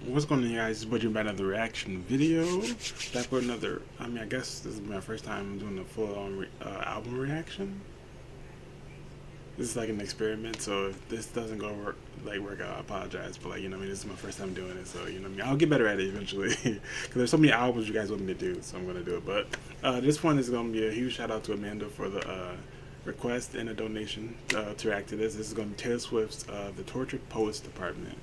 What's going on, guys? It's Budget about another reaction video. Back with another. I guess this is my first time doing a full-on album reaction. This is like an experiment, so if this doesn't work out, I apologize. But this is my first time doing it, so I'll get better at it eventually. Because there's so many albums you guys want me to do, so I'm gonna do it. But this one is gonna be a huge shout out to Amanda for the request and a donation to react to this. This is gonna be Taylor Swift's "The Tortured Poets Department."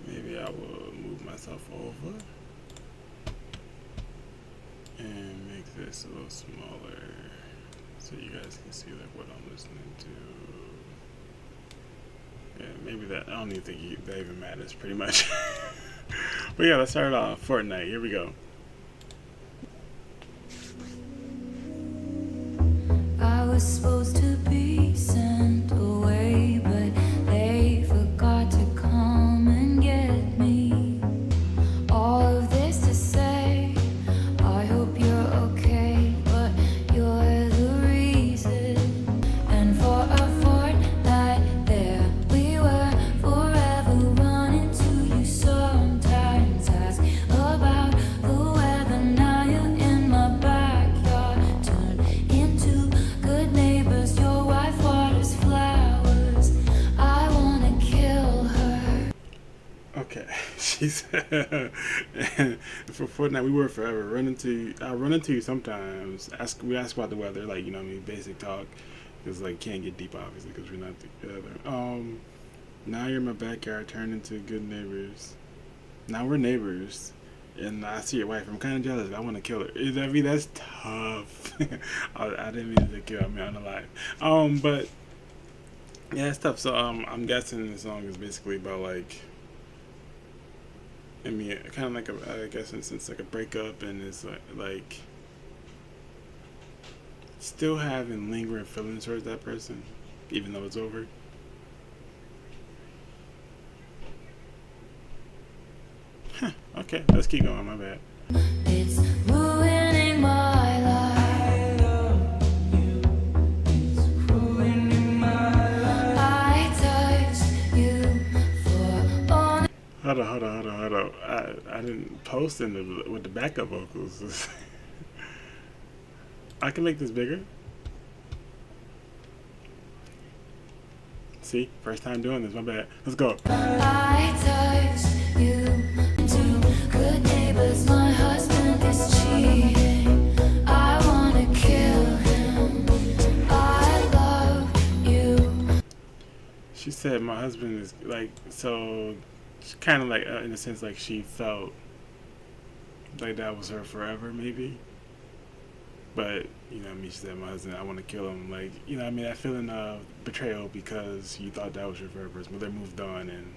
Maybe I will move myself over and make this a little smaller so you guys can see like what I'm listening to. Yeah, maybe that, I don't even think that even matters pretty much. But yeah, let's start off. Fortnight, here we go. I was supposed to be sent away, but they forgot to come and get me. All of this to say, I hope you're okay, but you're the reason. And for a fortnight there we were, forever running to you. Sometimes ask about the weather, now you're in my backyard. Turn into good neighbors, your wife waters flowers. I wanna kill her. Okay, she said, and for Fortnite, we were forever running to. I run into you sometimes. We ask about the weather, like basic talk, because can't get deep obviously because we're not together. Now you're in my backyard, turn into good neighbors. Now we're neighbors, and I see your wife. I'm kind of jealous. I want to kill her. That's tough. I didn't mean to kill. Unalive. But yeah, it's tough. So I'm guessing the song is basically about kind of like I guess it's like a breakup, and it's like still having lingering feelings towards that person, even though it's over. Huh, okay, let's keep going. My bad. It's ruining my life. It's ruining my life. I touched you for only. Hold on. I didn't post with the backup vocals. I can make this bigger. See, first time doing this. My bad. Let's go. I touched you to good neighbors. My husband is cheating. I wanna kill him. I love you. She said my husband is so kind of in a sense she felt like that was her forever maybe, but she said my husband, I want to kill him, that feeling of betrayal because you thought that was your forever person, but they moved on and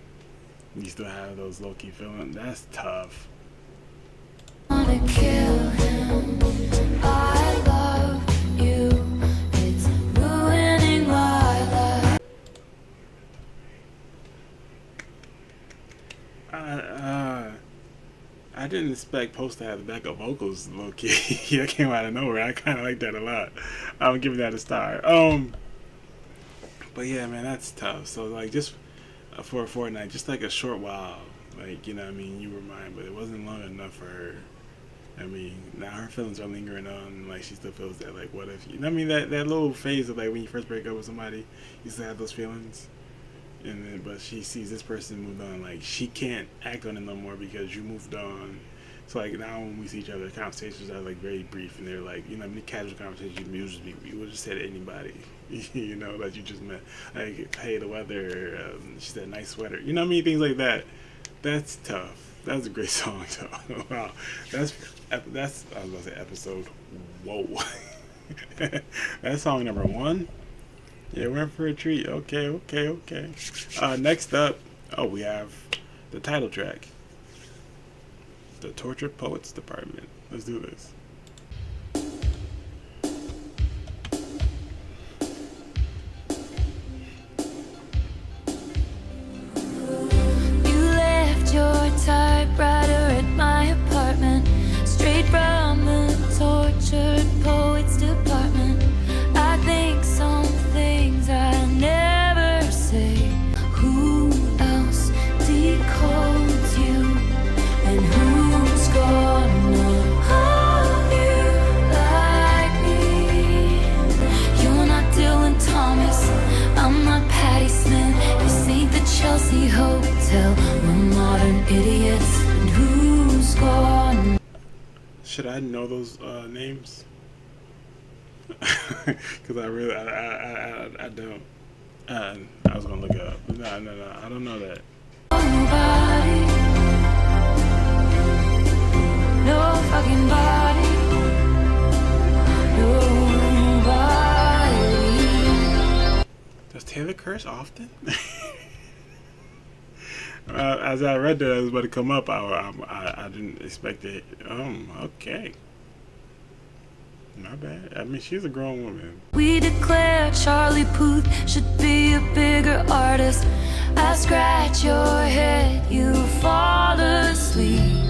you still have those low-key feelings. That's tough. I wanna kill him. I love you. It's ruining my life. I didn't expect Post to have the backup vocals low-key. That came out of nowhere. I kind of like that a lot. I'm giving that a star. But yeah, man, that's tough. So just for a fortnight, just a short while, you were mine, but it wasn't long enough for her. Now her feelings are lingering on. She still feels that. What if that little phase of when you first break up with somebody, you still have those feelings. And then, but she sees this person moved on. She can't act on it no more because you moved on. So now when we see each other, conversations are very brief, and they're many casual conversations you would just say to anybody, that you just met. Hey, the weather. She said nice sweater. Things like that. That's tough. That's a great song, though. Wow, that's I was gonna say episode. Whoa, that's song number 1. Yeah, we're in for a treat. Okay. Next up, we have the title track, "The Tortured Poets Department." Let's do this. You left your typewriter at my apartment, straight from the tortured poets department. I think some things should I know those names? Because I don't. I was gonna look it up. No, I don't know that. Nobody, no fucking body, nobody. Does Taylor curse often? As I read that, I was about to come up. I didn't expect it. Okay. Not bad. I mean, she's a grown woman. We declare Charlie Puth should be a bigger artist. I scratch your head, you fall asleep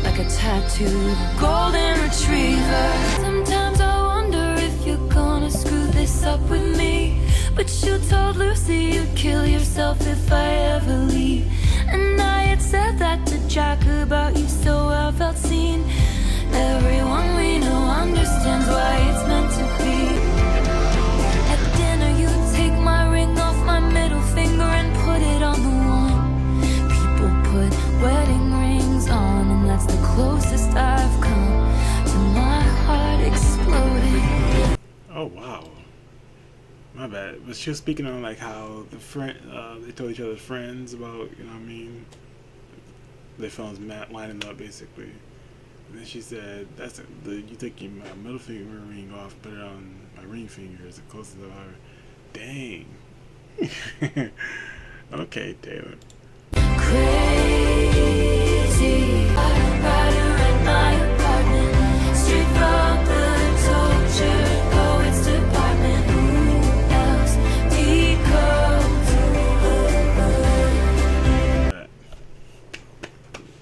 like a tattooed golden retriever. Sometimes I wonder if you're gonna screw this up with me, but you told Lucy you'd kill yourself if I ever leave. And I had said that to Jack about you, so I felt seen. Everyone we know understands why it's meant to be. At dinner you take my ring off my middle finger and put it on the one. People put wedding rings on, and that's the closest I've come to my heart exploding. Oh wow. My bad. But she was speaking on like how the friend they told each other friends about, you know what I mean, their phones lining up basically. And then she said, you take my middle finger ring off, put it on my ring finger, it's the closest of her. Dang. Okay, Taylor. Crazy. Rider at my apartment, straight from the tortured poets department. Who else decodes?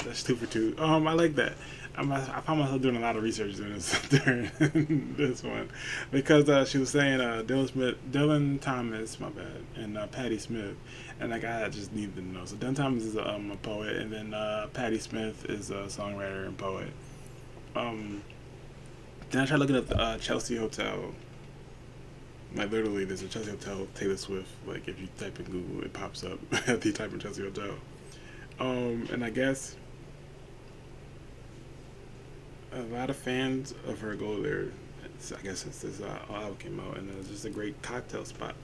That's 2 for 2. I like that. I found myself doing a lot of research during this one because she was saying Dylan Thomas, my bad, and Patti Smith, and like I just needed to know. So Dylan Thomas is a poet, and then Patti Smith is a songwriter and poet. Then I tried looking up the Chelsea Hotel. Like literally, there's a Chelsea Hotel Taylor Swift. Like if you type in Google, it pops up. If you type in Chelsea Hotel, and I guess a lot of fans of her go there. I guess since this album came out, and it's just a great cocktail spot.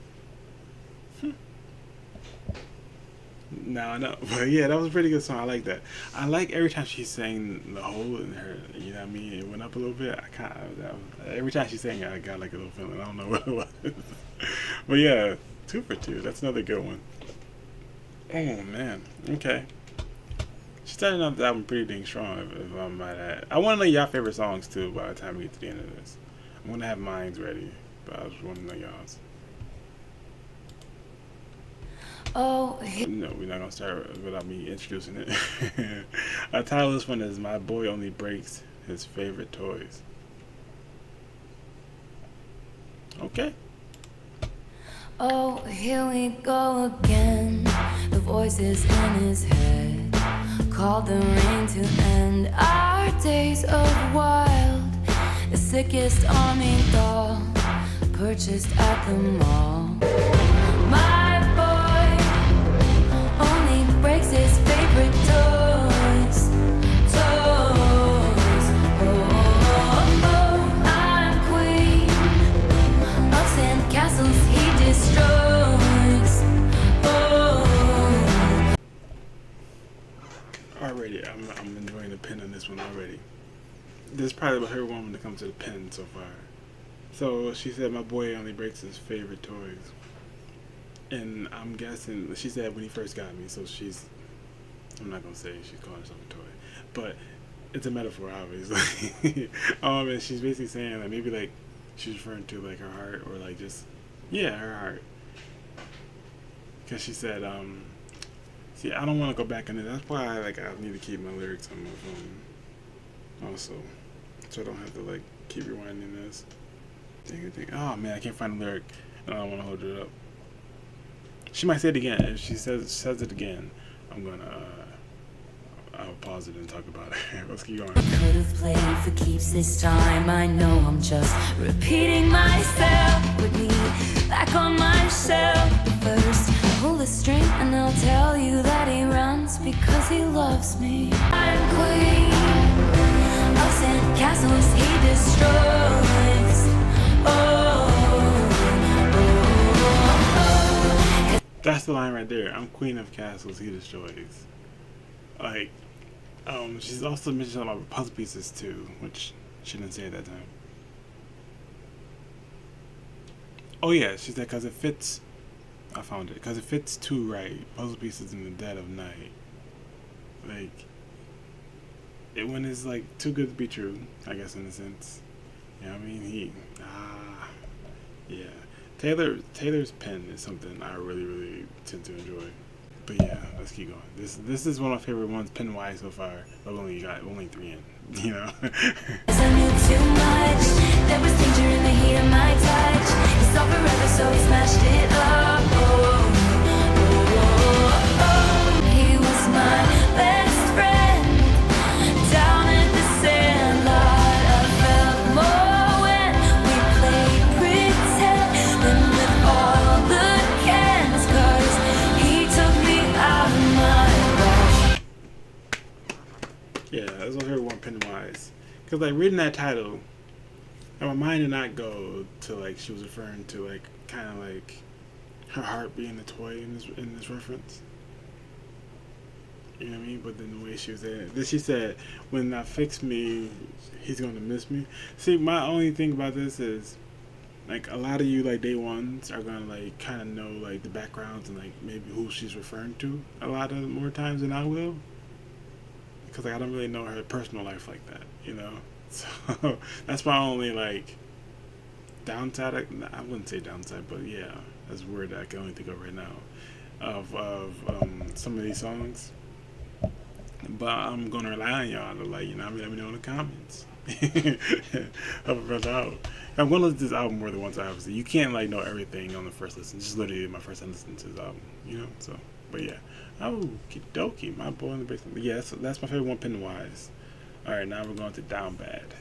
Now I know, but yeah, that was a pretty good song. I like that. I like every time she sang the whole in her. You know what I mean? It went up a little bit. Every time she sang, I got like a little feeling. I don't know what it was, but yeah, 2 for 2. That's another good one. Oh man. Okay. She started off the album pretty dang strong, if I might add. I want to know y'all favorite songs too by the time we get to the end of this. I'm gonna have mine ready, but I just want to know y'all's. Oh, no, we're not gonna start without me introducing it. Our title of this one is "My Boy Only Breaks His Favorite Toys." Okay. Oh, here we go again. The voices in his head called the rain to end our days of wild. The sickest army doll purchased at the mall. My boy only breaks his favorite toys. Toys. Oh, I'm queen of sand castles he destroys. Oh. Already, I'm enjoying the pen on this one already. This is probably her woman to come to the pen so far. So she said, "My boy only breaks his favorite toys," and I'm guessing she said when he first got me. So I'm not gonna say she's calling herself a toy, but it's a metaphor, obviously. And she's basically saying like maybe like she's referring to like her heart or like just her heart, because she said see, I don't want to go back into that's why I need to keep my lyrics on my phone also, so I don't have to like keep rewinding this. Oh man, I can't find the lyric and I don't want to hold it up. She might say it again. If she says it again, I'm gonna I'll pause it and talk about it. Let's keep going. Could have played for keeps this time. I know I'm just repeating myself. Put me back on my shelf. But first, pull the string and I'll tell you that he runs because he loves me. I'm queen of sand castles he destroys. That's the line right there. I'm queen of castles he destroys. Like, she's also mentioned something about puzzle pieces too, which she didn't say at that time. Oh yeah, she said because it fits. I found it because it fits too right. Puzzle pieces in the dead of night. Like, when it's like too good to be true, I guess in a sense. You know what I mean? Yeah. Taylor's pen is something I really tend to enjoy. But yeah, let's keep going. This is one of my favorite ones pen wise so far. But we only 3 in. You know. I knew too much. There was danger in the heat of my touch. It's all forever, so he smashed it up. He was my best friend down at the Sandlot. I felt more when we played pretend than with all the cans, 'cause he took me out of my life. Yeah, that's my favorite one pen wise. Cause like reading that title, my mind did not go to like she was referring to like kind of like her heart being a toy in this reference. You know what I mean? But then the way she was saying it, then she said, "When I fix me, he's gonna miss me." See, my only thing about this is, like, a lot of you like day ones are gonna like kind of know like the backgrounds and like maybe who she's referring to a lot of more times than I will, because like I don't really know her personal life like that, you know. So that's my only like downside. I wouldn't say downside, but yeah, that's a word that I can only think of right now of some of these songs. But I'm gonna rely on y'all to like, you know, let me know in the comments. Help a brother out. I'm gonna listen to this album more than once. Obviously, you can't like know everything on the first listen. Just literally my first time listening to this album, you know. So, but yeah, oh, Kidoki, my boy in the basement. But yeah, that's my favorite one, Pennywise. All right, now we're going to Down Bad.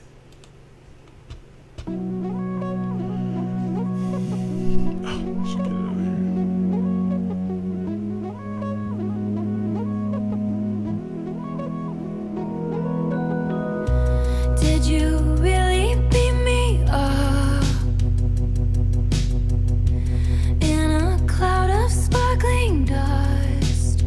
Oh, should get it over here. Did you really beat me up in a cloud of sparkling dust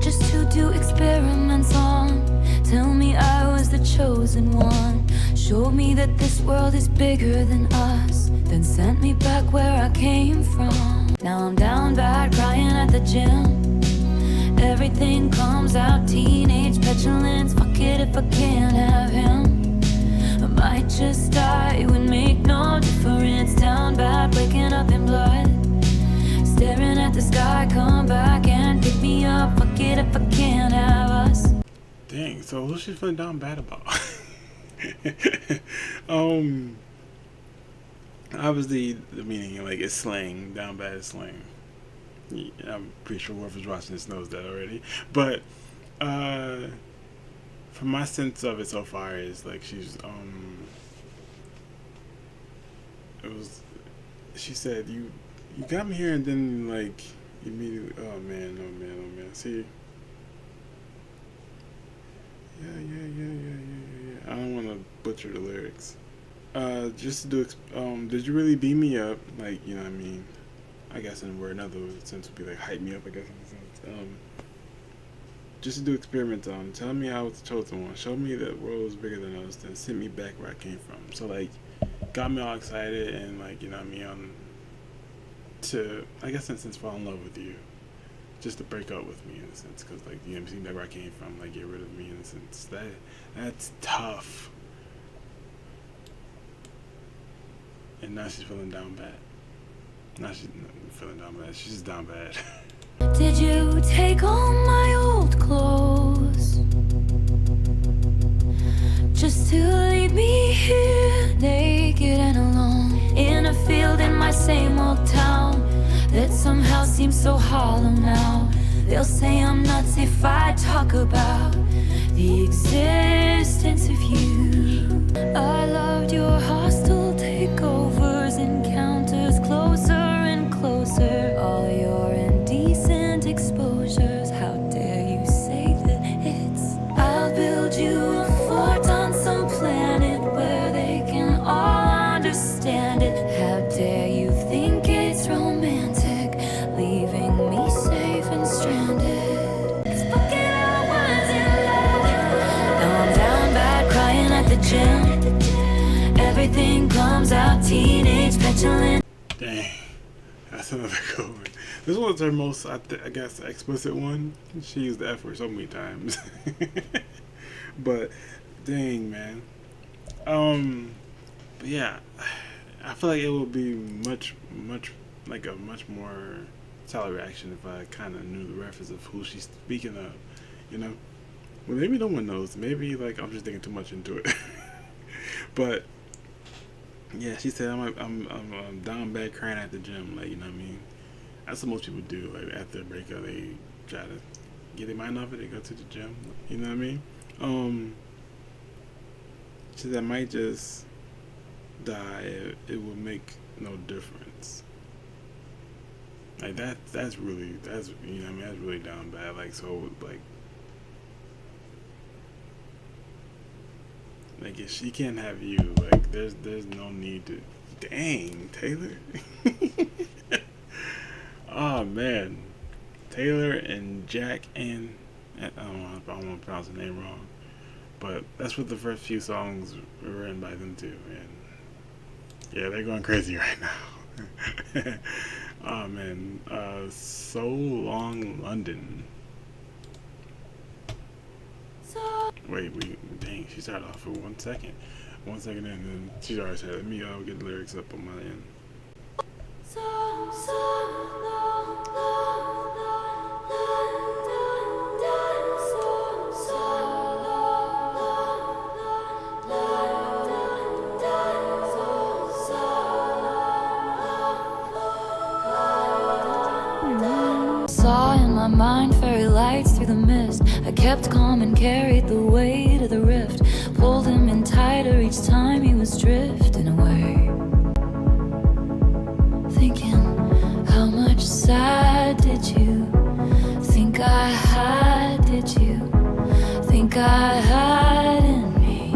just to do experiments on? Tell me I was the chosen one. Showed me that this world is bigger than us, then sent me back where I came from. Now I'm down bad, crying at the gym. Everything comes out, teenage petulance. Fuck it if I can't have him. I might just die, it would make no difference. Down bad, waking up in blood, staring at the sky. Come back and pick me up. Fuck it if I can't have us. Dang, so who's she feeling down bad about? Obviously the meaning like it's slang. Down bad is slang. Yeah, I'm pretty sure whoever's watching this knows that already. But from my sense of it so far is like she's it was, she said you got me here and then like immediately, oh man, see. Yeah. I don't want to butcher the lyrics. Just to do, did you really beam me up? Like, you know what I mean? I guess in a word, another sense would be like hype me up, I guess in a sense. Just to do experiments on. Tell me I was the chosen one. Show me that the world was bigger than us, then send me back where I came from. So like, got me all excited and like, you know what I mean? To, I guess in a sense, fall in love with you. Just to break up with me in a sense, because like, you know, see back where I came from, like get rid of me in a sense. That's tough. And now she's feeling down bad. Now she's not feeling down bad. She's just down bad. Did you take all my old clothes just to leave me here naked and alone in a field in my same old town that somehow seems so hollow now? They'll say I'm nuts if I talk about the existence of you. I loved your hostile takeovers, encounters closer and closer, all your indecent exposures. How dare you say that it's, I'll build you a fort on some place the gym. Everything comes out teenage petulant. Dang, that's another good one. This was her most, I guess, explicit one. She used the F word so many times. But dang, man. But yeah, I feel like it would be much more solid reaction if I kind of knew the reference of who she's speaking of, you know. Well, maybe no one knows. Maybe like I'm just thinking too much into it. But yeah, she said I'm down bad crying at the gym, like, you know what I mean. That's what most people do. Like after a breakup, they try to get their mind off it. They go to the gym, you know what I mean. She said I might just die. It will make no difference. Like that's you know what I mean, that's really down bad. Like, so like if she can't have you, like there's no need to. Dang, Taylor. Oh man, Taylor and Jack and I don't want to pronounce the name wrong, but that's what the first few songs were written by them too. And yeah, they're going crazy right now. Oh man, So Long London. Wait, dang, she started off for 1 second. 1 second in, and then she already said, let me get the lyrics up on my end. Saw in my mind fairy lights through the mist. I kept calm and carried the weight of the rift. Pulled him in tighter each time he was drifting away. Thinking, how much sad did you think I had? Did you think I had in me?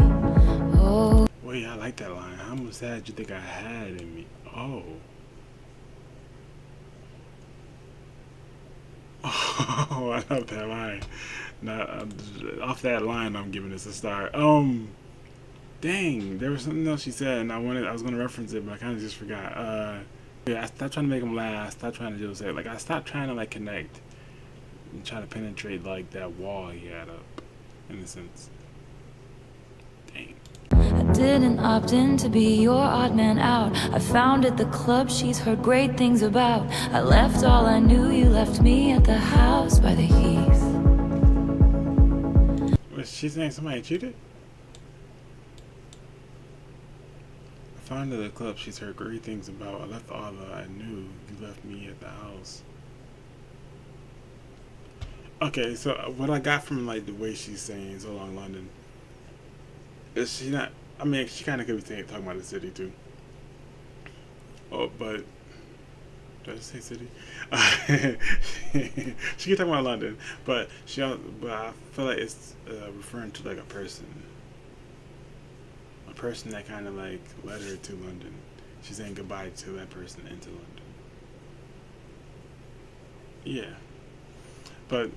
Oh. Wait, I like that line. How much sad did you think I had in me? Oh. Oh, I love that line. Now, off that line, I'm giving this a star. Dang, there was something else she said, and I was gonna reference it, but I kind of just forgot. Yeah, I stopped trying to make them laugh. I stopped trying to just say, like, I stopped trying to like connect and try to penetrate like that wall he had up, in a sense. Dang. I didn't opt in to be your odd man out. I founded the club she's heard great things about. I left all I knew, you left me at the house by the heath. Was she saying somebody cheated? I founded the club she's heard great things about. I left all that I knew, you left me at the house. Okay, so what I got from like the way she's saying So Long London is she not, I mean, she kind of could be talking about the city too. Oh, but did I just say city? She can talk about London, but but I feel like it's referring to like a person that kind of like led her to London. She's saying goodbye to that person into London. Yeah, but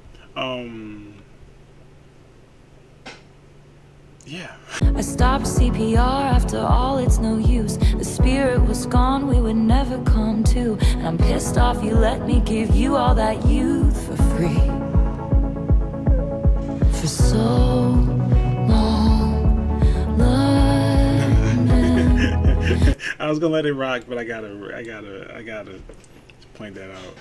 yeah. I stopped CPR after all, it's no use. The spirit was gone, we would never come to. And I'm pissed off you let me give you all that youth for free. For so long, London. I was gonna let it rock, but I gotta point that out.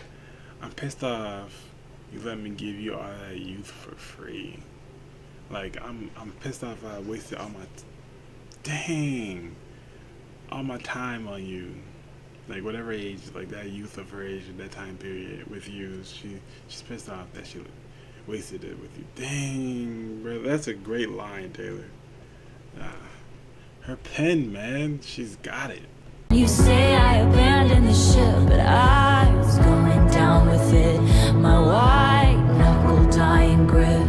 I'm pissed off you let me give you all that youth for free. Like I'm pissed off I wasted all my time on you. Like whatever age, like that youth of her age at that time period with you, she's pissed off that she wasted it with you. Dang, bro, that's a great line, Taylor. Her pen, man, she's got it. You say I abandoned the ship, but I was going down with it. My white knuckle dying grip,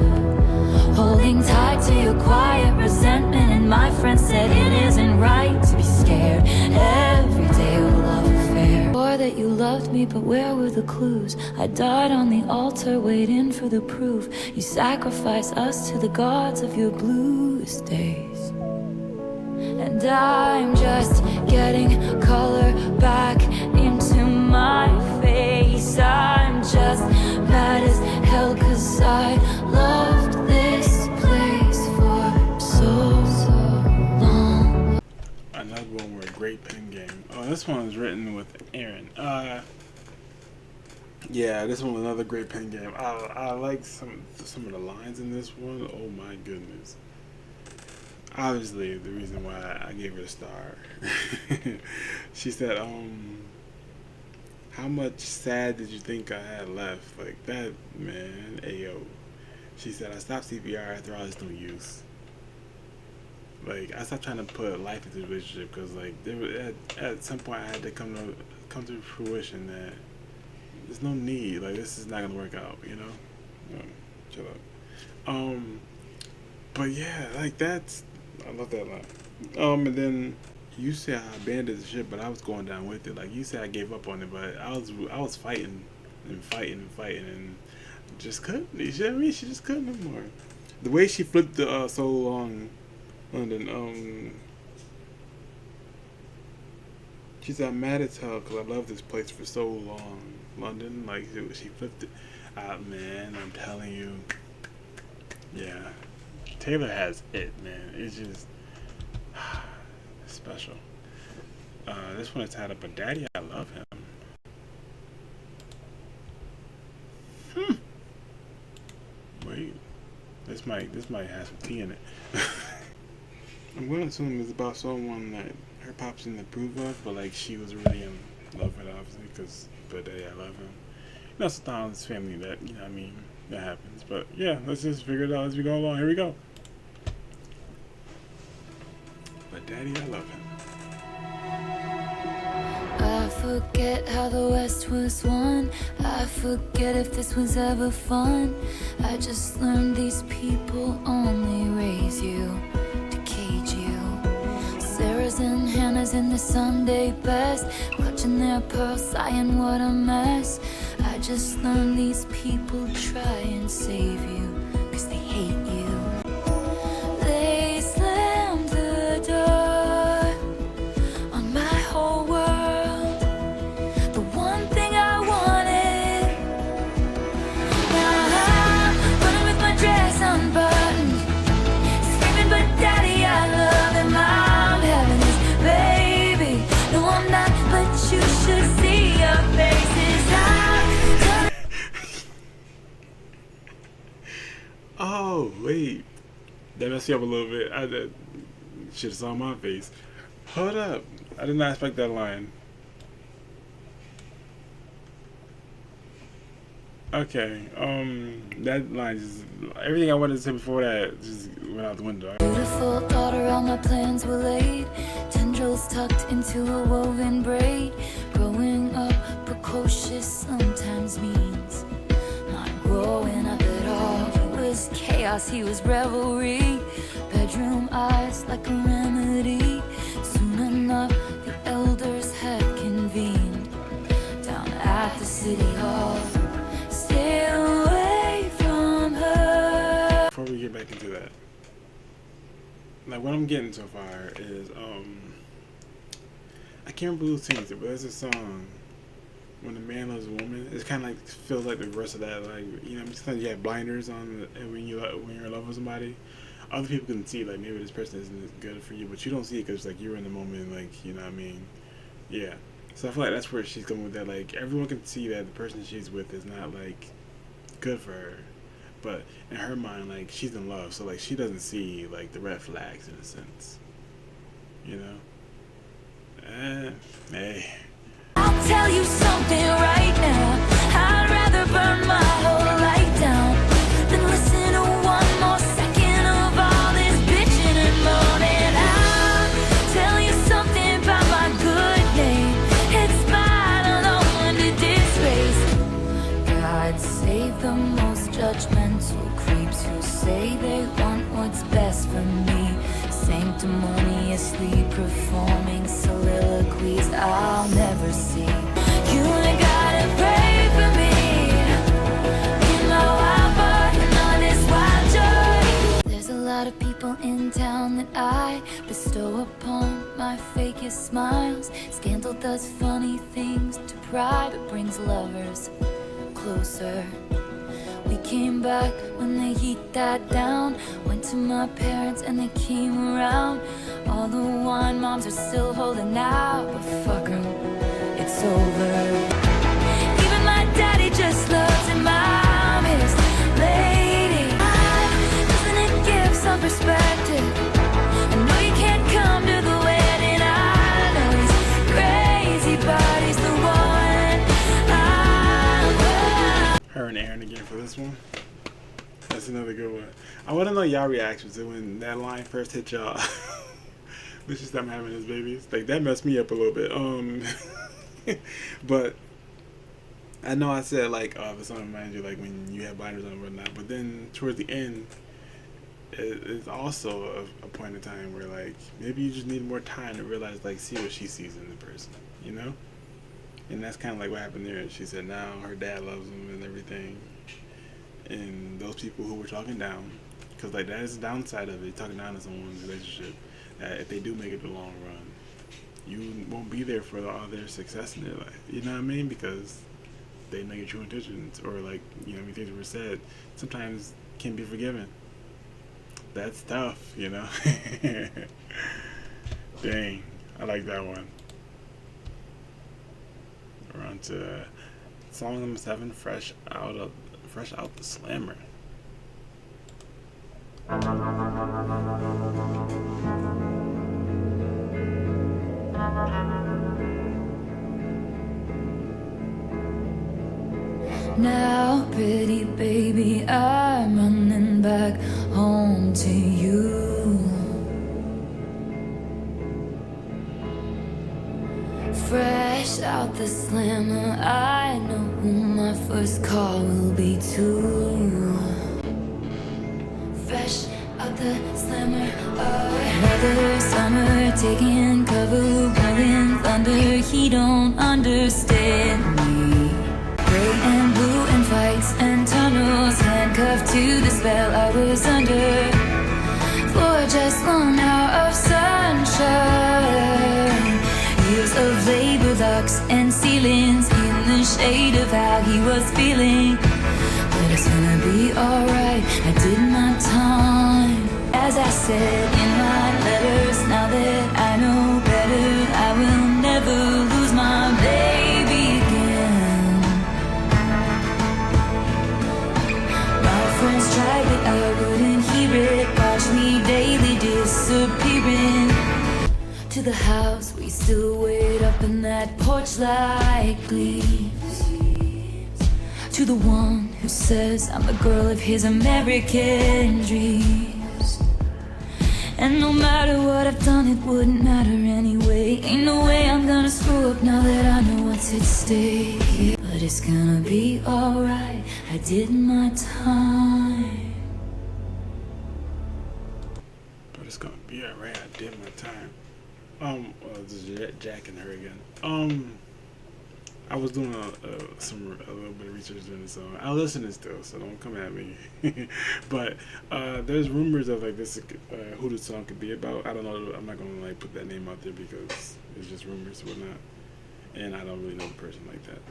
holding tight to your quiet resentment. And my friend said it isn't right to be scared every day of a love affair. Or that you loved me, but where were the clues? I died on the altar waiting for the proof. You sacrificed us to the gods of your bluest days. and I'm just getting color back into my face. I'm just mad as hell 'cause I loved this place for so long. Another one with a great pen game. Oh, this one is written with Aaron. Yeah, this one was another great pen game. I like some of the lines in this one. Oh my goodness. Obviously, the reason why I gave her a star. She said, how much sad did you think I had left? Like that, man, ayo. She said, I stopped CPR after all this no use. Like, I stopped trying to put life into the relationship because, like, at some point I had to come to fruition that there's no need. Like, this is not gonna work out, you know? Shut up. But yeah, like I love that line. And then you said I abandoned the ship, but I was going down with it. Like you said, I gave up on it, but I was fighting and just couldn't. You know what I mean? She just couldn't anymore. The way she flipped the so long, London. She said, I'm mad as hell because I love this place for so long, London. Like she flipped it. Man, I'm telling you, yeah. Taylor has it, man. It's just special. This one is tied up, but Daddy, I love him. Wait, this might have some tea in it. I'm going to assume it's about someone that her pops didn't approve of, but like she was really in love with, obviously. But Daddy, I love him. You know, sometimes it's family that you know what I mean. That happens, but yeah, let's just figure it out as we go along. Here we go. But Daddy, I love him. I forget how the West was won. I forget if this was ever fun. I just learned these people only raise you to cage you. Sarah's and Hannah's in the Sunday best, clutching their pearls, sighing what a mess. I just learned these people try and save you 'cause they hate you. They slammed the door on my whole world, the one thing I wanted. Now I'm running with my dress unbuttoned, screaming, but Daddy, I love him. I'm having his baby. No, I'm not, but you should see your faces. Oh, wait. That messed me up a little bit. I should have saw my face. Hold up. I did not expect that line. Okay. That line just... Everything I wanted to say before that just went out the window. Beautiful daughter, all my plans were laid. Tendrils tucked into a woven braid. Growing up precocious sometimes means not growing up at all. He was chaos, he was revelry. Bedroom eyes like a remedy. Soon enough, the elders had convened down at the city hall. Stay away from her. Before we get back into that, like what I'm getting so far is I can't remember who sings it, but there's a song when a man loves a woman. It's kind of like feels like the reverse of that. Like you know, sometimes you have blinders on, and when you're in love with somebody, other people can see like maybe this person isn't as good for you, but you don't see it because like you're in the moment. Like you know what I mean? Yeah. So I feel like that's where she's going with that. Like everyone can see that the person she's with is not like good for her, but in her mind, like she's in love, so like she doesn't see like the red flags in a sense. You know? Hey. I'll tell you something right now. I'd rather burn my whole life down than listen to one more second of all this bitching and moaning. I'll tell you something about my good name. It's mine alone to disgrace. God save the most judgmental creeps who say they want what's best for me. Sanctimoniously performing soliloquies I'll never see. You ain't gotta pray for me in my wild part and all this wild joy. There's a lot of people in town that I bestow upon fakest smiles. Scandal does funny things to pride, but brings lovers closer. We came back when the heat died down. Went to my parents and they came around. All the wine moms are still holding out, but fuck 'em, it's over. Even my daddy just loves him, I'm his lady. Doesn't it give some perspective? I know you can't come to the wedding. I know he's crazy, but he's the one I love. Her and Aaron again for this one. That's another good one. I want to know y'all reactions to when that line first hit y'all. Let's just stop having his babies. Like, that messed me up a little bit. But I know I said, like, oh, if it's something reminds you, like, when you have blinders on and whatnot. But then towards the end, it's also a point in time where, like, maybe you just need more time to realize, like, see what she sees in the person, you know? And that's kind of like what happened there. She said now her dad loves him and everything. And those people who were talking down, because, like, that is the downside of it, talking down to someone's relationship, that if they do make it the long run, you won't be there for all their success in their life. You know what I mean? Because they know your true intentions, or, like, you know, things were said sometimes can be forgiven. That's tough, you know. Dang, I like that one. We're on to song number 7, fresh out the slammer. Now, pretty baby, I'm running back home to you. Fresh out the slammer, I know who my first call will be too. Fresh out the slammer, another summer, taking cover, blowing thunder. He don't understand me. Gray and blue and fights and tunnels, handcuffed to the spell I was under. For just 1 hour of sunshine, years of labor, locks and ceilings, in the shade of how he was feeling. But it's gonna be alright, I did my time. As I said in my letters, now that I know better, I will never lose my baby again. My friends tried but I wouldn't hear it. Watch me daily disappearing. To the house, we still wait up in that porch like leaves. To the one who says I'm the girl of his American dreams. And no matter what I've done, it wouldn't matter anyway. Ain't no way I'm gonna screw up now that I know what's at stake. But it's gonna be alright, I did my time. But it's gonna be alright, I did my time. Well, this is Jack and her again. I was doing a little bit of research during the song. I'll listen to it still, so don't come at me. But there's rumors of, like, this who the song could be about. I don't know. I'm not gonna, like, put that name out there because it's just rumors and whatnot, and I don't really know the person like that.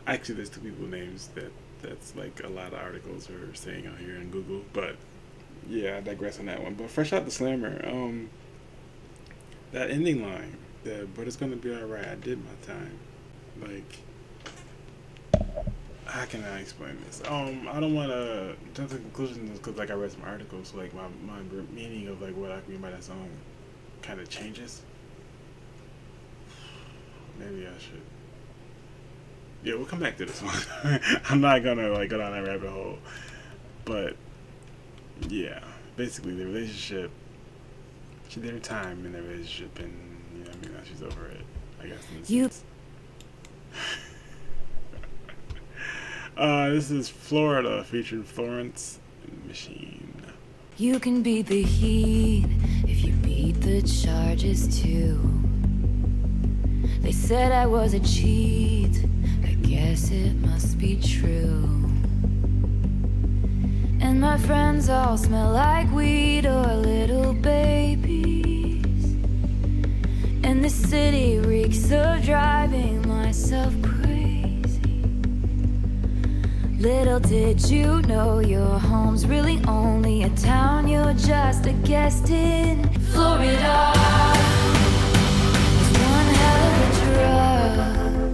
Actually, there's 2 people names that's like a lot of articles are saying out here in Google, but yeah, I digress on that one. But fresh out the slammer, that ending line. But it's gonna be alright, I did my time. Like, how can I explain this? I don't want to jump to conclusions because, like, I read some articles, so, like, my meaning of, like, what I mean by that song kind of changes. Maybe I should. Yeah, we'll come back to this one. I'm not gonna, like, go down that rabbit hole. But yeah, basically the relationship. She did her time in the relationship, and you know, I mean, now she's over it, I guess. In this is Florida featuring Florence and Machine. You can beat the heat if you beat the charges too. They said I was a cheat, I guess it must be true. And my friends all smell like weed or little babies. the city reeks of driving myself crazy. Little did you know your home's really only a town you're just a guest in. Florida is one hell of a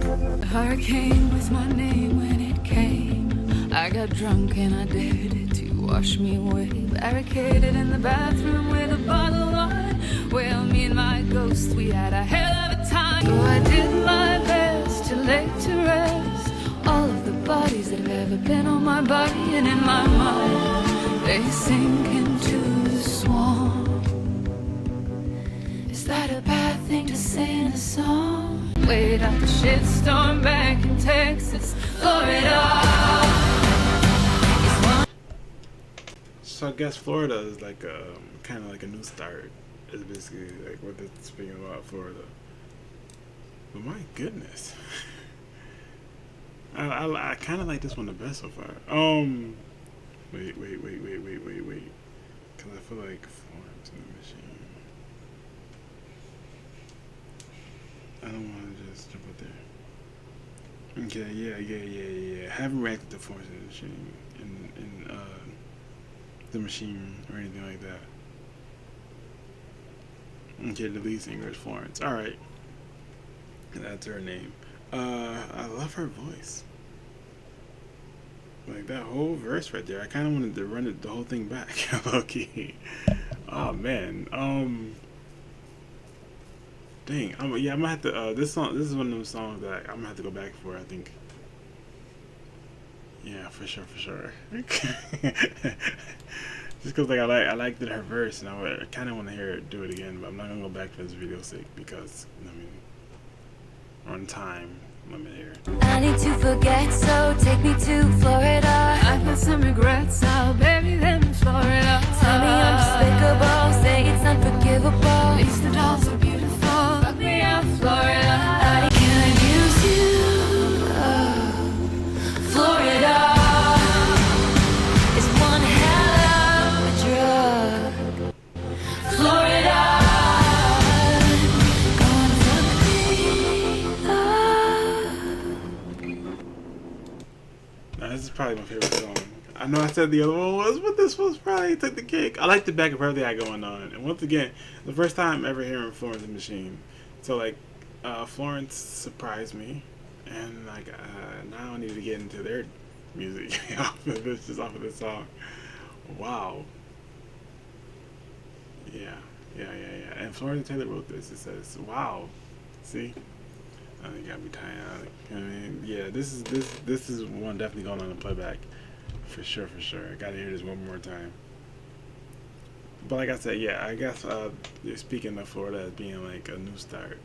drug. A hurricane was my name when it came. I got drunk and I dared it to wash me away. Barricaded in the bathroom with a bottle of wine. Well, me and my ghost, we had a hell of a time. So I did my best to lay to rest all of the bodies that have ever been on my body and in my mind. They sink into the swamp. Is that a bad thing to sing a song? Wait out the shitstorm back in Texas, Florida. So I guess Florida is like kind of like a new start. Is basically like what they're speaking about Florida. But my goodness, I kind of like this one the best so far. Wait, because I feel like Florence in the machine. I don't want to just jump up there. Okay, yeah. I haven't reacted to Florence in the machine in the machine or anything like that. Okay, the lead singer is Florence. Alright. That's her name. I love her voice. Like that whole verse right there. I kinda wanted to run the whole thing back. Okay. Oh man. Dang. I'm gonna have to this is one of those songs that I'm gonna have to go back for, I think. Yeah, for sure. Just because like I liked her verse, and I kind of want to hear her do it again, but I'm not gonna go back for this video's sake because I mean, on time limit here. I need to forget, so take me to Florida. I've got some regrets, I'll bury them in Florida. Tell me I'm despicable, say it's unforgivable. At least the dolls are beautiful. Fuck me out, Florida. Can I use you? Florida is one hell of a drug. Florida, gonna fuck me up. Now, this is probably my favorite song. I know I said the other one was, but this was probably took the cake. I like the back of everything I got going on, and once again, the first time ever hearing Florence and the Machine. So like, Florence surprised me. And like now I need to get into their music off of this song. Wow. Yeah. And Florence Taylor wrote this. It says, "Wow." See, I think got me tired. I mean, yeah. This is one definitely going on the playback for sure. I gotta hear this one more time. But like I said, yeah. I guess speaking of Florida as being like a new start.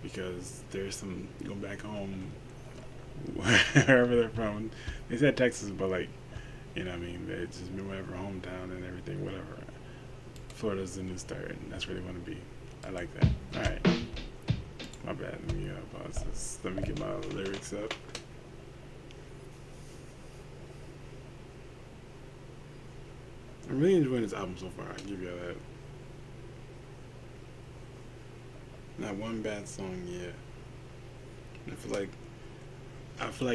Because there's some going back home wherever they're from. They said Texas, but like, you know what I mean? They just whatever hometown and everything, whatever. Florida's the new start, and that's where they want to be. I like that. Alright. My bad. Let me pause this. Let me get my lyrics up. I'm really enjoying this album so far. I'll give you all that. Not one bad song yet. I feel like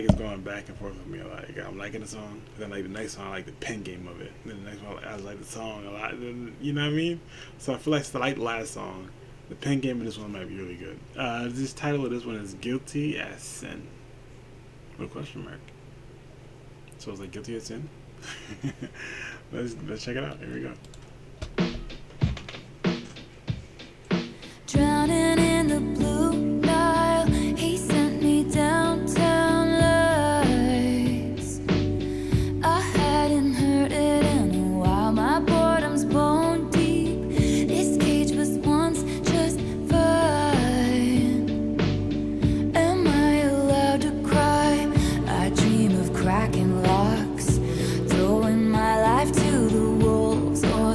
it's going back and forth with me. Like I'm liking the song, then like the next song I like the pen game of it. Then the next one I like the song a lot. You know what I mean? So I feel like the last song, the pen game of this one might be really good. This title of this one is "Guilty as Sin" with a question mark. So it's like "Guilty as Sin." Let's check it out. Here we go. Drowning in the blue Nile, he sent me downtown lights. I hadn't heard it in a while, my boredom's bone deep. This cage was once just fine. Am I allowed to cry? I dream of cracking locks, throwing my life to the wolves or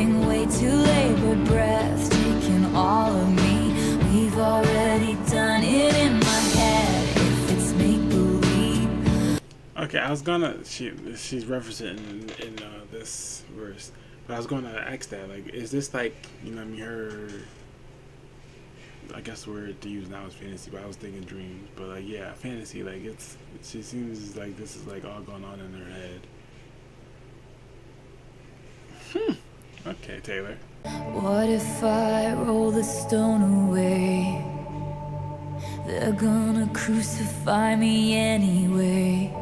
moving way too labor, breath taking all of me. We've already done it in my head. If it's make believe. Okay, I was gonna she's referencing in this verse, but I was gonna ask that, like, is this like, you know what I mean, her, I guess the word to use now is fantasy, but I was thinking dreams, but like, yeah, fantasy, like she seems like this is like all going on in her head. Okay, Taylor. What if I roll the stone away? They're gonna crucify me anyway.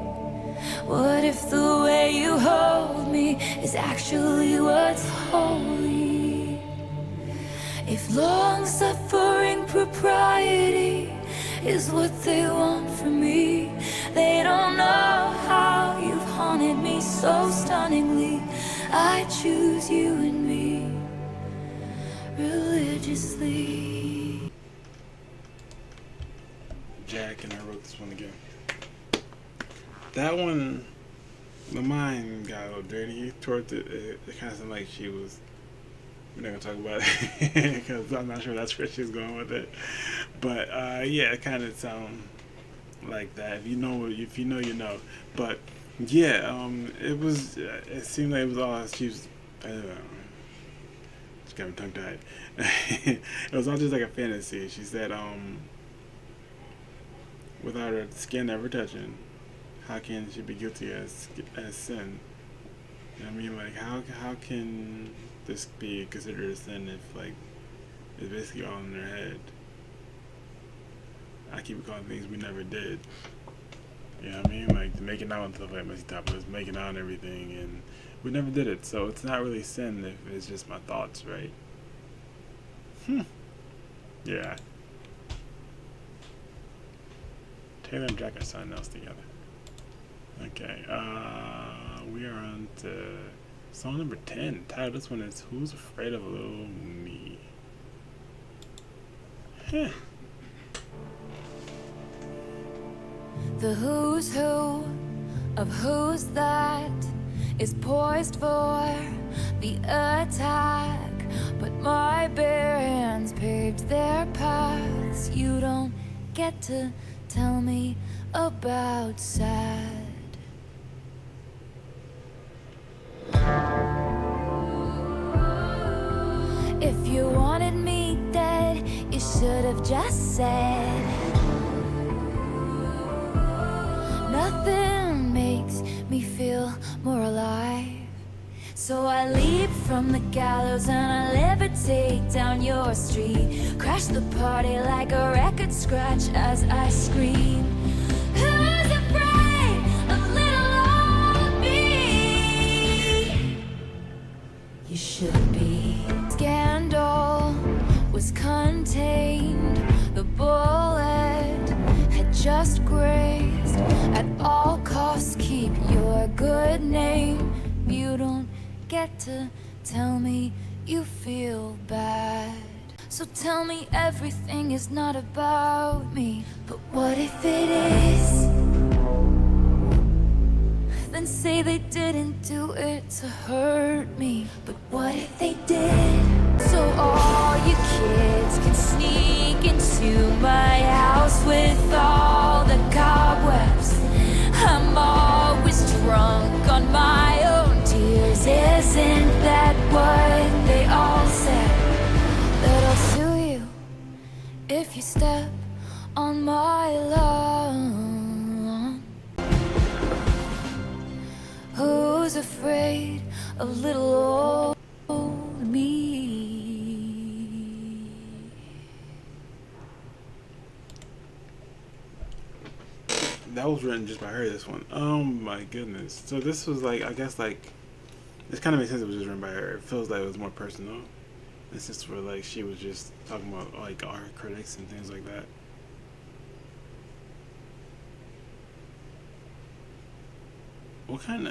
What if the way you hold me is actually what's holy? If long-suffering propriety is what they want from me, they don't know how you've haunted me so stunningly. I choose you and me religiously. Jack and I wrote this one again. That one, the mind got a little dirty towards it. It kind of sounded like she was. We're not gonna talk about it because I'm not sure that's where she's going with it. But yeah, it kind of sounds like that. If you know, you know. But yeah, it was. It seemed like it was all she was. I don't know. She got me tongue tied. It was all just like a fantasy. She said, without her skin ever touching, how can she be guilty as sin? You know what I mean? Like, how can this be considered a sin if, like, it's basically all in their head? I keep calling things we never did. You know what I mean? Like, the making out and stuff like Messy Top was making out and everything, and we never did it, so it's not really sin if it's just my thoughts, right? Yeah. Taylor and Jack are something else together. Okay, we are on to song number 10. Title this one is Who's Afraid of Little Me? Huh. The who's who of who's that is poised for the attack, but my bare hands paved their paths. You don't get to tell me about sad. If you wanted me dead, you should have just said. Nothing makes me feel more alive. So I leap from the gallows and I levitate down your street. Crash the party like a record scratch as I scream. Who's afraid of little old me? You should be. Scandal was contained. The bullet had just grazed. At all costs, keep your good name. You don't get to tell me you feel bad. So tell me everything is not about me. But what if it is? Then say they didn't do it to hurt me. But what if they did? So all you kids can sneak into my house with all the cobwebs. I'm always drunk on my own tears. Isn't that what they all said? That I'll sue you if you step on my lawn. Who's afraid of little old me? That was written just by her, this one. Oh my goodness. So this was like, I guess, like, this kind of makes sense it was just written by her. It feels like it was more personal. It's just where, like, she was just talking about, like, art critics and things like that. What kind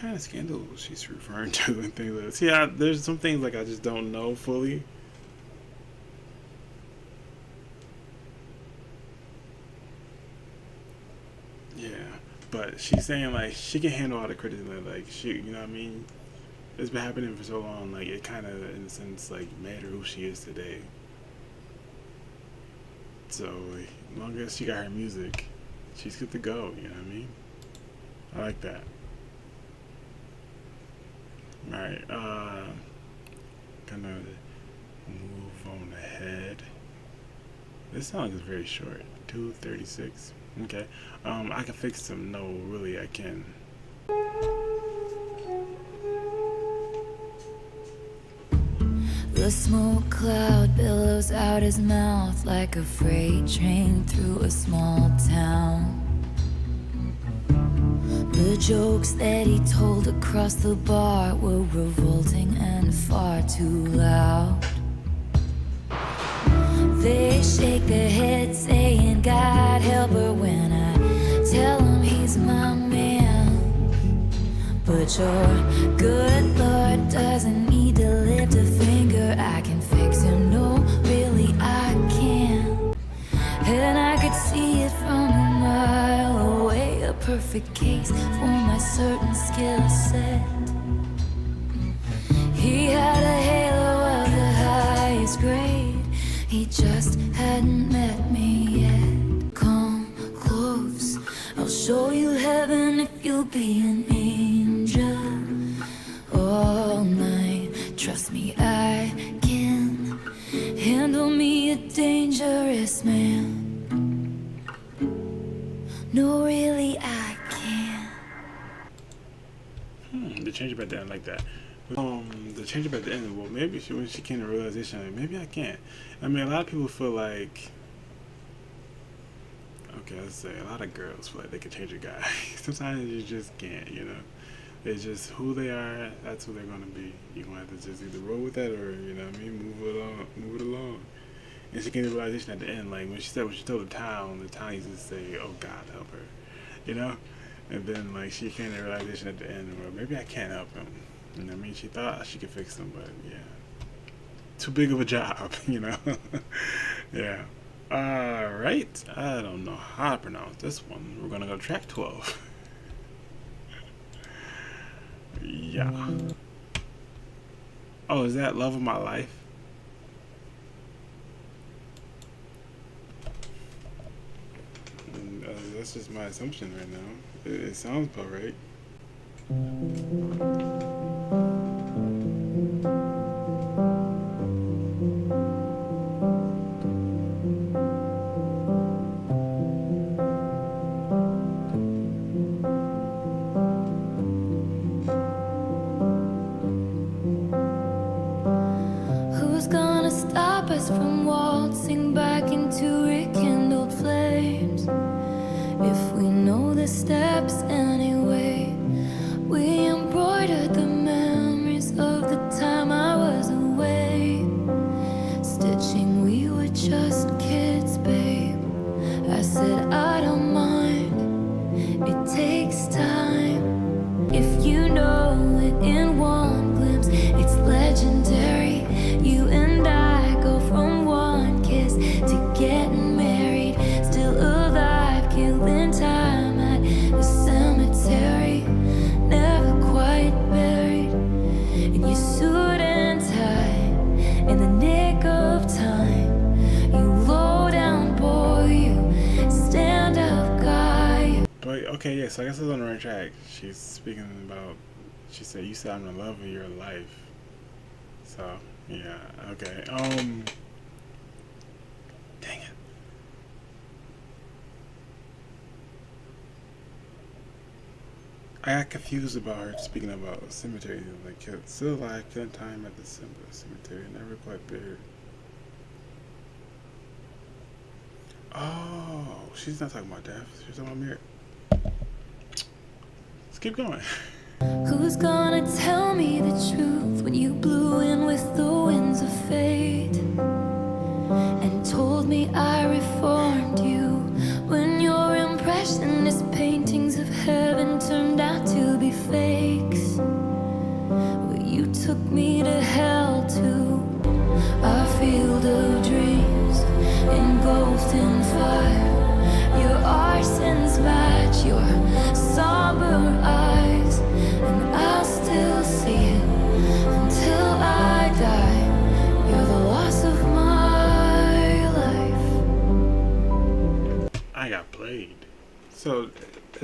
of scandal she's referring to and things like that? See, there's some things, like, I just don't know fully. Yeah, but she's saying, like, she can handle all the criticism, like, she, you know what I mean? it's been happening for so long. Like it kind of, in a sense, like made her who she is today. So like, as long as she got her music, she's good to go. You know what I mean? I like that. All right. Gonna move on ahead. This song is very short. 2:36. Okay. I can fix them. No, really, I can. The smoke cloud billows out his mouth like a freight train through a small town. The jokes that he told across the bar were revolting and far too loud. They shake their heads saying, God help her, when I tell him he's my man. But your good Lord doesn't need to lift a finger. I can fix him, no, really I can't. And I could see it from a mile away, a perfect case for my certain skill set. He had a halo of the highest grade, he just hadn't met me yet. Come close, I'll show you heaven if you'll be an angel. All night, trust me, I can handle me a dangerous man. No, really, I can't. The change up at the end like that. The change up at the end. Well, maybe when she came to the realization, like, maybe I can't. I mean, a lot of people feel like. Okay, let's say a lot of girls feel like they can change a guy. Sometimes you just can't. You know, it's just who they are. That's who they're gonna be. You're gonna have to just either roll with that or, you know what I mean, move it along. And she came to the realization at the end, like when she told the town used to say, "Oh God, help her," you know. And then like she came to the realization at the end, well, maybe I can't help him. You know what I mean? She thought she could fix him, but yeah, too big of a job, you know. Yeah. All right. I don't know how to pronounce this one. We're gonna go to track 12. Yeah. Oh, is that Love of My Life? And, that's just my assumption right now. It sounds about right. Who's gonna stop us from waltzing back into rekindled flames? If we know the steps anyway, we embroidered the memories of the time I was away. Stitching, we were just kids, babe. I said I don't mind, it takes time. If you know it in one glimpse, it's legendary. You and I go from one kiss to getting married, still alive, killing time at the cemetery, never quite buried. In your suit and tie, in the nick of time, you low down boy, you stand up guy. But okay, yeah. So I guess it's on the right track. She's speaking about. She said, "You said I'm the love of your life." So yeah, okay. Dang it. I got confused about her speaking about cemetery, like still alive, killing time at the cemetery, never quite buried. Oh, she's not talking about death. She's talking about marriage. Let's keep going. Who's gonna tell me the truth when you blew in with the winds of fate and told me I reformed you, when your impressionist paintings of heaven turned out to be fakes? Well, you took me to hell too, our field of dreams engulfed in fire. Your arsons match your somber eyes, and I'll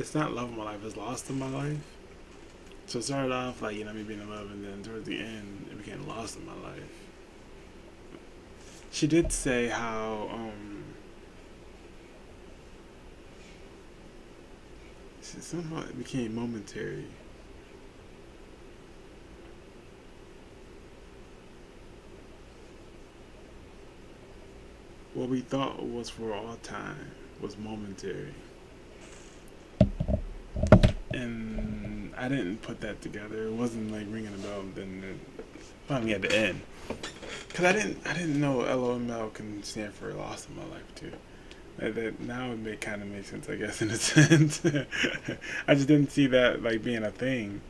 it's not love of my life, it's lost in my life. So it started off like, you know, me being in love, and then towards the end, it became lost in my life. She did say how, somehow it became momentary. What we thought was for all time was momentary. And I didn't put that together. It wasn't like ringing a bell. Then finally at the end, cause I didn't know LoML can stand for lost in my life too. That now it kind of makes sense, I guess, in a sense. I just didn't see that like being a thing.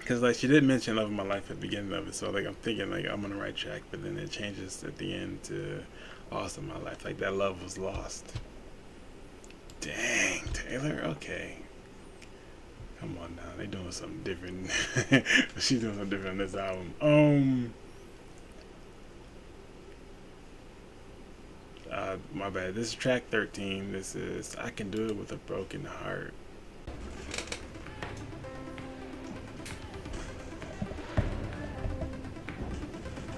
Cause like she did mention love of my life at the beginning of it, so like I'm thinking like I'm on the right track, but then it changes at the end to lost in my life. Like that love was lost. Dang, Taylor. Okay. Come on now, they doing something different. She's doing something different on this album. My bad. This is track 13. This is I Can Do It With a Broken Heart.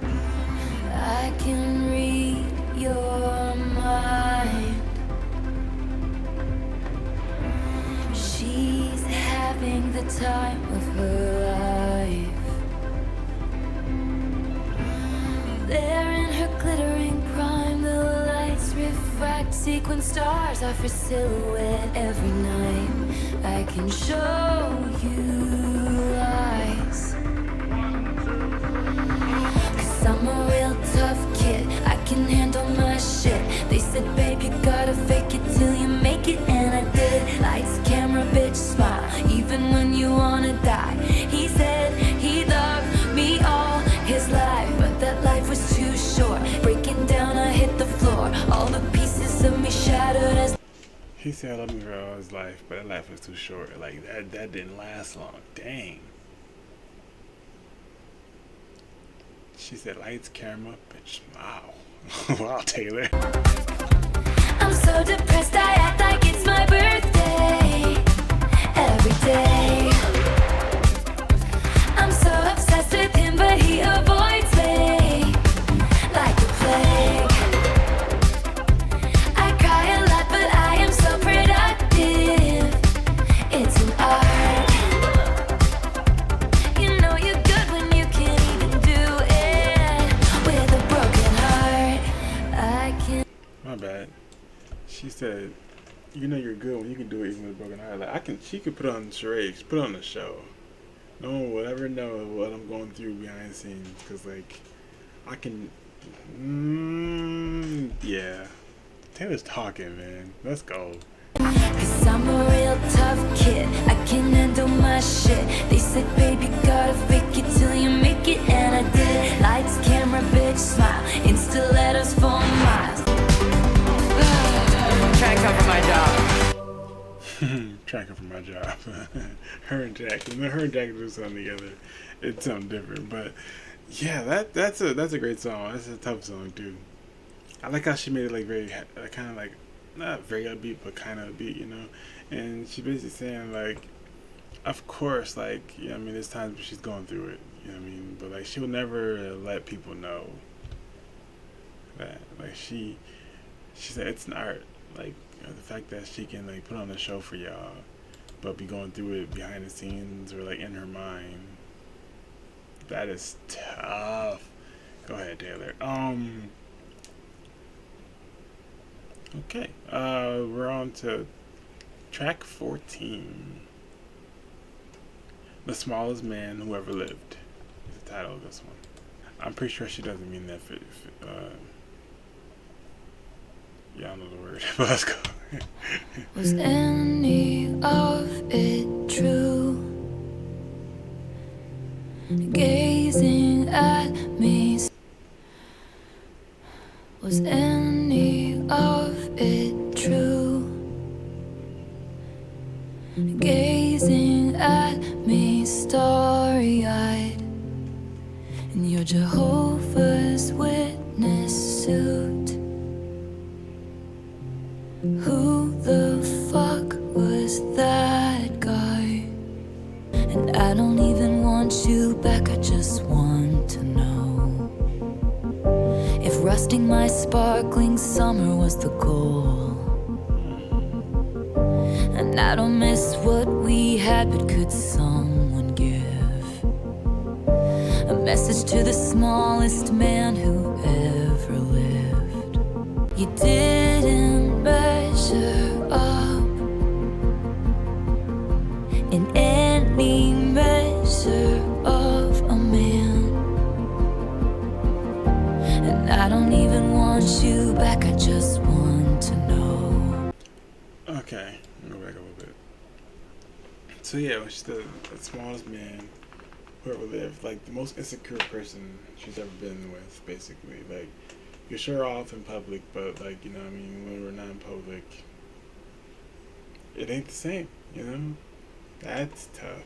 I can read your mind. She's having the time of her life. There in her glittering prime, the lights refract sequin stars off her silhouette every night. I can show you lies. I'm a real tough kid, I can handle my shit. They said, babe, you gotta fake it till you make it, and I did. Lights, camera, bitch, smile, even when you wanna die. He said he loved me all his life, but that life was too short. Breaking down, I hit the floor, all the pieces of me shattered as... He said I love me for all his life, but that life was too short. Like that didn't last long. Dang. She said, lights, camera, bitch. Wow. Wow, Taylor. I'm so depressed, I act like it's my birthday every day. I'm so obsessed with him, but he avoids me like the plague. I cry a lot, but I am so productive. It's an art. You know you're good when you can't even do it with a broken heart. I can... My bad. She said, you know you're good when you can do it even with a broken heart. Like she could put on charades, put on a show. No one will ever know what I'm going through behind the scenes, because like I can. Yeah, Taylor's talking, man. Let's go. Cause I'm a real tough kid, I can handle my shit. They said, baby, gotta fake it till you make it, and I did. Lights, camera, bitch, smile, Insta letters for miles. Trying to cover my job. Trying to cover my job. Her and Jack do something together. It's something different, but yeah, that's a great song. That's a tough song too. I like how she made it like very kind of like not very upbeat, but kind of upbeat, you know. And she basically saying like, of course, like, you know, I mean, there's times when she's going through it, you know what I mean, but like she'll never let people know that. Like she said it's an art. Like, you know, the fact that she can like put on a show for y'all, but be going through it behind the scenes or like in her mind. That is tough. Go ahead, Taylor. Okay. We're on to track 14. The Smallest Man Who Ever Lived is the title of this one. I'm pretty sure she doesn't mean that yeah, I don't know the word, but let's go. Was any of it true? Gazing at me. Was any of it true? Gazing at me starry-eyed in your Jehovah's Witness suit. Who the was the goal. And I don't miss what we had, but could someone give a message to the smallest man who ever lived? You didn't measure up in any measure of a man. And I don't even want you back, I just want to know. Okay, I'll go back a little bit. So yeah, when she's the smallest man who ever lived, like the most insecure person she's ever been with, basically. Like, you show her off in public, but like, you know what I mean, when we're not in public, it ain't the same, you know? That's tough.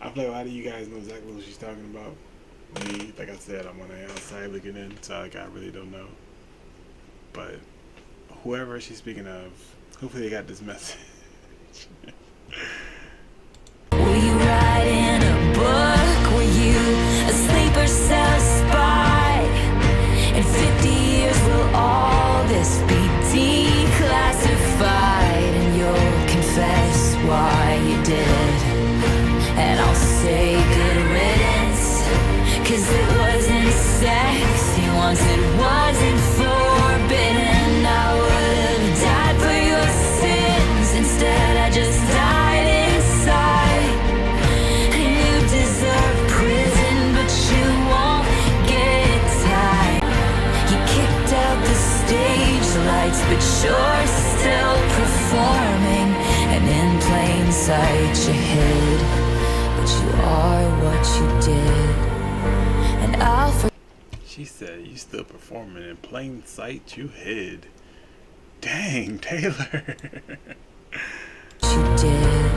I feel like a lot of you guys know exactly what she's talking about. Me, like I said, I'm on the outside looking in, so like I really don't know. But whoever she's speaking of, hopefully they got this message. Were you writing a book? Were you a sleeper cell spy? In 50 years will all this be declassified? And you'll confess why you did it. And I'll say good riddance, 'cause it wasn't sexy once, it wasn't forbidden. I would've died for your sins, instead I just died inside. And you deserve prison, but you won't get tired. You kicked out the stage lights, but you're still performing. And in plain sight you hid, but you are what you did. And I'll forget. She said, you still performing in plain sight, you hid. Dang, Taylor. You did,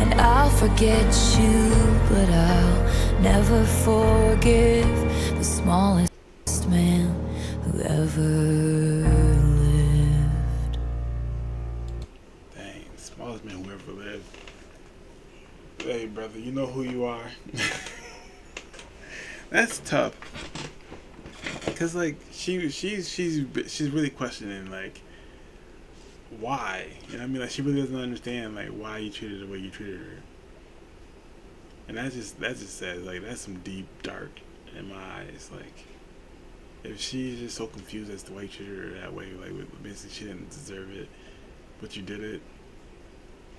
and I'll forget you, but I'll never forgive the smallest man who ever lived. Dang, smallest man who ever lived. Hey, brother, you know who you are. That's tough. Cause like she's really questioning like why, you know what I mean? Like she really doesn't understand like why you treated her the way you treated her. And that just says like that's some deep dark in my eyes. Like if she's just so confused as to why you treated her that way, like basically she didn't deserve it, but you did it.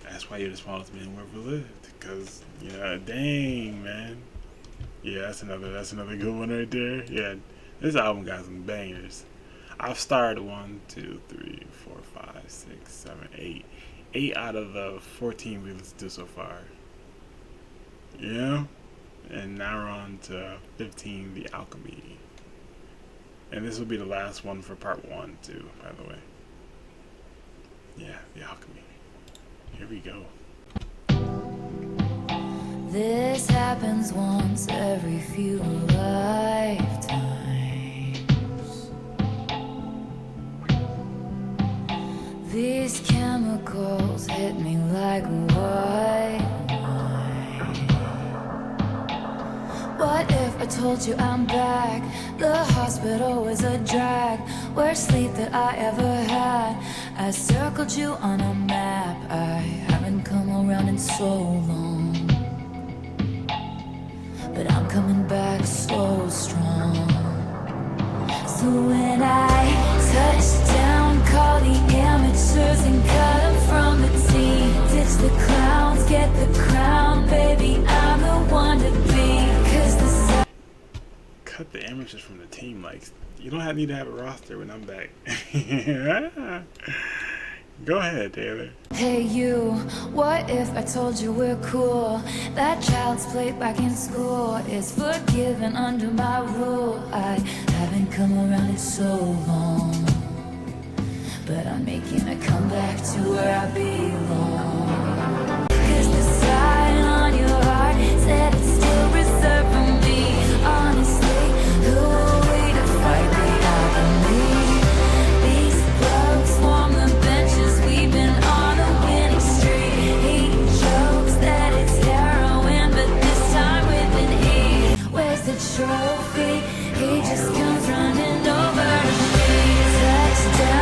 That's why you're the smallest man who ever lived. Cause dang man. Yeah, that's another good one right there. Yeah, this album got some bangers. I've started 1, 2, 3, 4, 5, 6, 7, 8. 8 out of the 14 we listened to so far. Yeah, and now we're on to 15, The Alchemy. And this will be the last one for part 1 too, by the way. Yeah, The Alchemy. Here we go. This happens once every few lifetimes. These chemicals hit me like white wine. What if I told you I'm back? The hospital was a drag, worst sleep that I ever had. I circled you on a map, I haven't come around in so long. But I'm coming back so strong. So when I touch down, call the amateurs and cut them from the team. Ditch the clowns, get the crown, baby, I'm the one to be. 'Cause the Cut the amateurs from the team, like you don't need to have a roster when I'm back. Go ahead, Taylor. Hey you, what if I told you we're cool? That child's play back in school is forgiven under my rule. I haven't come around in so long, but I'm making a comeback to where I belong. 'Cause the sign on your heart said it's still reserved for me. Honestly, who are we to fight the alchemy? These bugs swarm the benches, we've been on a winning streak. He jokes that it's heroin, but this time with an E. Where's the trophy? He just comes running over to me. Touchdown.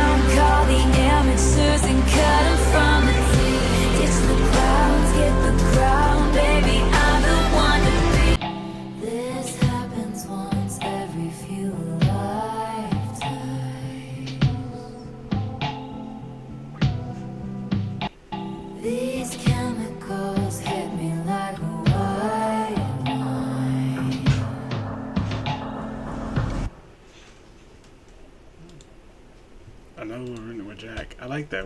like that.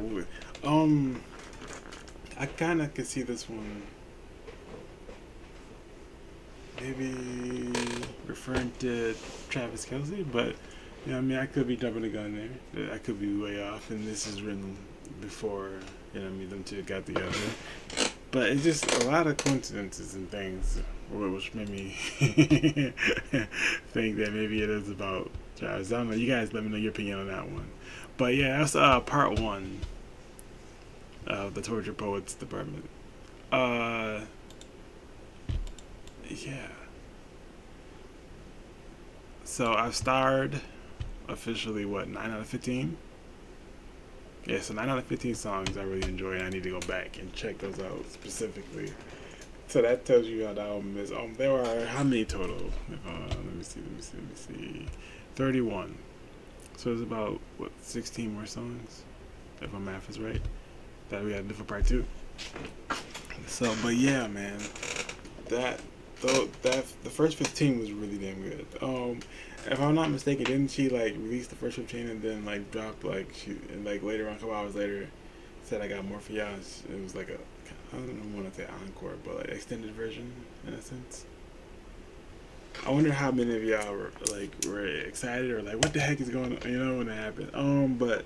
I kind of could see this one maybe referring to Travis Kelce, but you know, I mean, I could be jumping the gun there. I could be way off, and this is written before, you know, I mean, them two got together. But it's just a lot of coincidences and things, which made me think that maybe it is about Travis. I don't know. You guys, let me know your opinion on that one. But yeah, that's part one of the Torture Poets Department. Yeah. So I've starred officially 9 out of 15. Yeah, so 9 out of 15 songs I really enjoy, and I need to go back and check those out specifically. So that tells you how the album is. There are how many total? Let me see. 31. So there's about 16 more songs, if my math is right, that we had to do for part 2. So, but yeah, man, the first 15 was really damn good. If I'm not mistaken, didn't she like release the first 15 and then like drop and later on, a couple hours later, said I got more for y'all? It was like I don't want to say encore, but like extended version in a sense. I wonder how many of y'all were excited or like what the heck is going on, you know, when it happened. But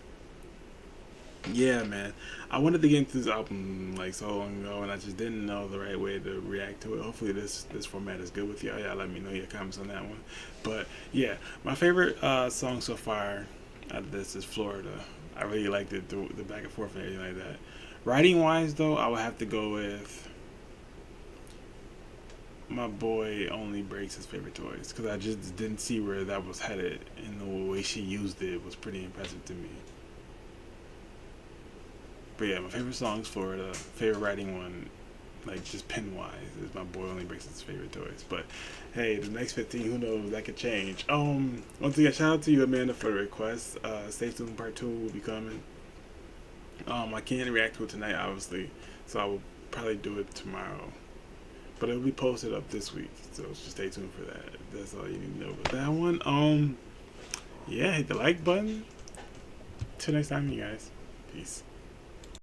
yeah, man, I wanted to get into this album like so long ago, and I just didn't know the right way to react to it. Hopefully this format is good with y'all. Y'all let me know your comments on that one. But yeah, my favorite song so far out of this is Florida. I really liked it, the back and forth and everything like that. Writing wise though, I would have to go with My Boy Only Breaks His Favorite Toys, because I just didn't see where that was headed, and the way she used it was pretty impressive to me. But yeah, my favorite song is Florida. Favorite writing one, like just pen wise, is My Boy Only Breaks His Favorite Toys. But hey, the next 15, who knows, that could change. Once again, shout out to you, Amanda, for the request. Stay tuned, part 2 will be coming. I can't react to it tonight, obviously, so I will probably do it tomorrow. But it'll be posted up this week, so just stay tuned for that. That's all you need to know about that one. Yeah, hit the like button. Till next time, you guys. Peace.